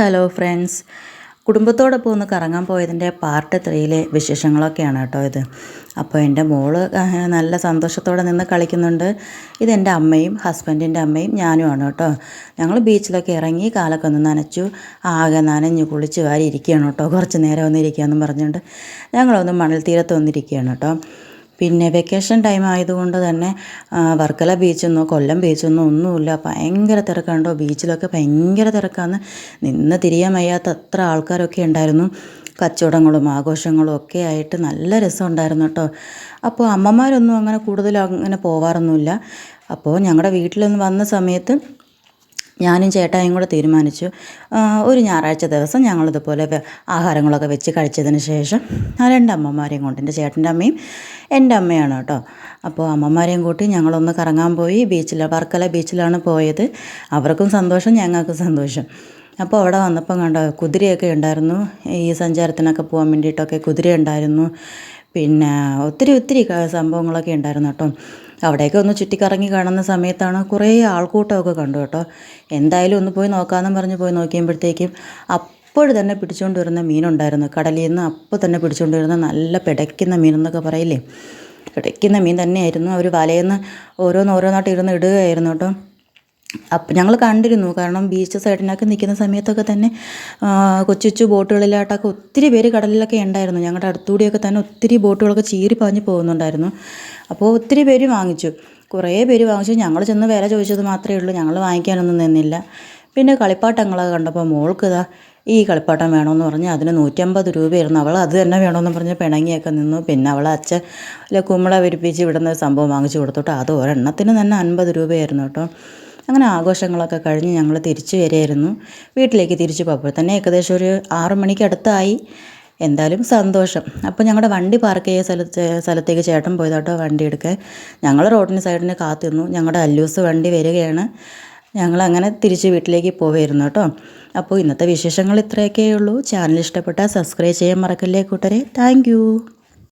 Hello friends, കുടുംബത്തോടൊപ്പം ഒന്ന് കറങ്ങാൻ പോയതിൻ്റെ പാർട്ട് 3 വിശേഷങ്ങളൊക്കെയാണ് കേട്ടോ ഇത്. അപ്പോൾ എൻ്റെ മോള് നല്ല സന്തോഷത്തോടെ നിന്ന് കളിക്കുന്നുണ്ട്. ഇതെൻ്റെ അമ്മയും ഹസ്ബൻഡിൻ്റെ അമ്മയും ഞാനുമാണ് കേട്ടോ. ഞങ്ങൾ ബീച്ചിലൊക്കെ ഇറങ്ങി കാലൊക്കെ ഒന്ന് നനച്ചു, ആകെ നനഞ്ഞ് കുളിച്ച് വാരി ഇരിക്കുകയാണ് കേട്ടോ. കുറച്ച് നേരം ഒന്നിരിക്കുകയെന്നും പറഞ്ഞുകൊണ്ട് ഞങ്ങളൊന്ന് മണൽ തീരത്ത് വന്നിരിക്കുകയാണ് കേട്ടോ. പിന്നെ വെക്കേഷൻ ടൈം ആയതുകൊണ്ട് തന്നെ വർക്കല ബീച്ചെന്നോ കൊല്ലം ബീച്ചെന്നോ ഒന്നുമില്ല, ഭയങ്കര തിരക്കാണ്ടോ. ബീച്ചിലൊക്കെ ഭയങ്കര തിരക്കാന്ന്, നിന്ന് തിരിയാൻ വയ്യാത്ത അത്ര ആൾക്കാരൊക്കെ ഉണ്ടായിരുന്നു. കച്ചവടങ്ങളും ആഘോഷങ്ങളും ഒക്കെ ആയിട്ട് നല്ല രസമുണ്ടായിരുന്നു കേട്ടോ. അപ്പോൾ അമ്മമാരൊന്നും അങ്ങനെ കൂടുതൽ അങ്ങനെ പോവാറൊന്നുമില്ല. അപ്പോൾ ഞങ്ങളുടെ വീട്ടിലൊന്ന് വന്ന സമയത്ത് ഞാനും ചേട്ടായും കൂടെ തീരുമാനിച്ചു, ഒരു ഞായറാഴ്ച ദിവസം ഞങ്ങളിതുപോലെ ആഹാരങ്ങളൊക്കെ വെച്ച് കഴിച്ചതിന് ശേഷം രണ്ട് അമ്മമാരെയും കൊണ്ട്, എൻ്റെ ചേട്ടൻ്റെ അമ്മയും എൻ്റെ അമ്മയാണ് കേട്ടോ. അപ്പോൾ അമ്മമാരെയും കൂട്ടി ഞങ്ങളൊന്ന് കറങ്ങാൻ പോയി. വർക്കല ബീച്ചിലാണ് പോയത്. അവർക്കും സന്തോഷം, ഞങ്ങൾക്കും സന്തോഷം. അപ്പോൾ അവിടെ വന്നപ്പം കണ്ടോ, കുതിരയൊക്കെ ഉണ്ടായിരുന്നു. ഈ സഞ്ചാരത്തിനൊക്കെ പോകാൻ വേണ്ടിയിട്ടൊക്കെ കുതിര ഉണ്ടായിരുന്നു. പിന്നെ ഒത്തിരി സംഭവങ്ങളൊക്കെ ഉണ്ടായിരുന്നു കേട്ടോ. അവിടെയൊക്കെ ഒന്ന് ചുറ്റിക്കറങ്ങി കാണുന്ന സമയത്താണ് കുറേ ആൾക്കൂട്ടമൊക്കെ കണ്ടു കേട്ടോ. എന്തായാലും ഒന്ന് പോയി നോക്കാമെന്നും പറഞ്ഞ് പോയി നോക്കിയപ്പോഴത്തേക്കും അപ്പോൾ തന്നെ പിടിച്ചുകൊണ്ട് വരുന്ന മീനുണ്ടായിരുന്നു. കടലിൽ നിന്ന് അപ്പോൾ തന്നെ പിടിച്ചുകൊണ്ട് വരുന്ന നല്ല പിടയ്ക്കുന്ന മീനെന്നൊക്കെ പറയില്ലേ, പിടയ്ക്കുന്ന മീൻ തന്നെയായിരുന്നു. അവർ വലയിൽ നിന്ന് ഓരോന്നായിട്ട് ഇരുന്ന് ഇടുകയായിരുന്നു കേട്ടോ. അപ്പം ഞങ്ങൾ കണ്ടിരുന്നു, കാരണം ബീച്ച് സൈഡിനൊക്കെ നിൽക്കുന്ന സമയത്തൊക്കെ തന്നെ കൊച്ചു ബോട്ടുകളിലായിട്ടൊക്കെ ഒത്തിരി പേര് കടലിലൊക്കെ ഉണ്ടായിരുന്നു. ഞങ്ങളുടെ അടുത്തുകൂടിയൊക്കെ തന്നെ ഒത്തിരി ബോട്ടുകളൊക്കെ ചീറി പാഞ്ഞ് പോകുന്നുണ്ടായിരുന്നു. അപ്പോൾ ഒത്തിരി പേര് വാങ്ങിച്ചു, കുറേ പേര് വാങ്ങിച്ചു. ഞങ്ങൾ ചെന്ന് വില ചോദിച്ചത് മാത്രമേ ഉള്ളൂ, ഞങ്ങൾ വാങ്ങിക്കാനൊന്നും നിന്നില്ല. പിന്നെ കളിപ്പാട്ടങ്ങളൊക്കെ കണ്ടപ്പോൾ മോൾക്കിതാ ഈ കളിപ്പാട്ടം വേണമെന്ന് പറഞ്ഞ് അതിന് 150 രൂപയായിരുന്നു. അവൾ അത് തന്നെ വേണമെന്ന് പറഞ്ഞ് പിണങ്ങിയൊക്കെ നിന്നു. പിന്നെ അവൾ അച്ഛൻ കുമ്പള വിരിപ്പിച്ച് വിടുന്ന സംഭവം വാങ്ങിച്ചു കൊടുത്തോട്ടോ. അത് ഒരെണ്ണത്തിന് തന്നെ 50 രൂപയായിരുന്നു കേട്ടോ. അങ്ങനെ ആഘോഷങ്ങളൊക്കെ കഴിഞ്ഞ് ഞങ്ങൾ തിരിച്ചു വരികയായിരുന്നു. വീട്ടിലേക്ക് തിരിച്ചു പോകുമ്പോൾ തന്നെ ഏകദേശം ഒരു 6 മണിക്ക് അടുത്തായി. എന്തായാലും സന്തോഷം. അപ്പോൾ ഞങ്ങളുടെ വണ്ടി പാർക്ക് ചെയ്ത സ്ഥലത്തേക്ക് ചേട്ടൻ പോയതാട്ടോ വണ്ടി എടുക്കാൻ. ഞങ്ങൾ റോഡിന് സൈഡിന് കാത്തിരുന്നു. ഞങ്ങളുടെ അല്ലൂസ് വണ്ടി വരികയാണ്. ഞങ്ങളങ്ങനെ തിരിച്ച് വീട്ടിലേക്ക് പോവുമായിരുന്നു കേട്ടോ. അപ്പോൾ ഇന്നത്തെ വിശേഷങ്ങൾ ഇത്രയൊക്കെയേ ഉള്ളൂ. ചാനൽ ഇഷ്ടപ്പെട്ടാൽ സബ്സ്ക്രൈബ് ചെയ്യാൻ മറക്കല്ലേ കൂട്ടരെ. താങ്ക്